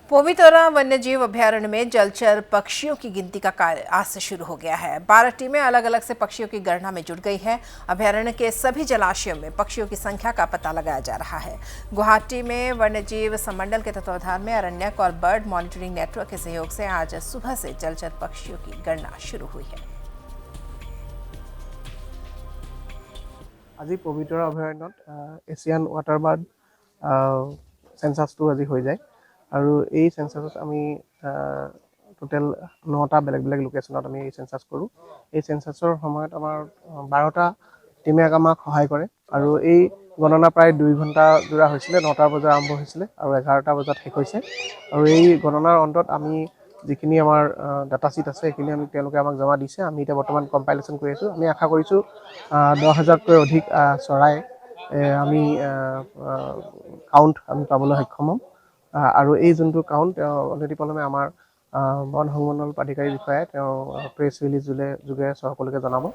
पोवितोरा वन्यजीव अभयारण्य में जलचर पक्षियों की गिनती का कार्य आज से शुरू हो गया है। 12 टीमें अलग अलग से पक्षियों की गणना में जुट गई है। अभयारण्य के सभी जलाशयों में पक्षियों की संख्या का पता लगाया जा रहा है। गुवाहाटी में वन्यजीव संमंडल के तत्वावधान में अरण्यक और बर्ड मॉनिटरिंग नेटवर्क के सहयोग से आज सुबह से जलचर पक्षियों की गणना शुरू हुई है। আজি পবিতৰা অভয়াৰণ্যত এছিয়ান ৱাটাৰ বাৰ্ড সেন্সাছটো আজি হৈ যায় আৰু এই সেন্সাছত আমি টোটেল 9টা বেলেগ বেলেগ লোকেশ্যনত আমি এই সেন্সাছ কৰোঁ। এই সেন্সাছৰ সময়ত আমাৰ 12টা টিমে আমাক সহায় কৰে আৰু এই গণনা প্ৰায় 2 ঘণ্টা জোৰা হৈছিলে। 9টা বজাত আৰম্ভ হৈছিলে আৰু 11টা বজাত শেষ হৈছে আৰু এই গণনাৰ অন্তত আমি যিখিনি আমাৰ ডাটা চিট আছে সেইখিনি তেওঁলোকে আমাক জমা দিছে। আমি এতিয়া বৰ্তমান কম্পাইলেশ্যন কৰি আছোঁ। আমি আশা কৰিছোঁ 10,000তকৈ অধিক চৰাই আমি কাউণ্ট আমি পাবলৈ সক্ষম হ'ম আৰু এই যোনটো কাউণ্ট অলৰেডি পলমে আমাৰ বন সংমণ্ডল প্ৰাধিকাৰী বিষয়াই তেওঁ প্ৰেছ ৰিলিজ যোগে সকলোকে জনাব।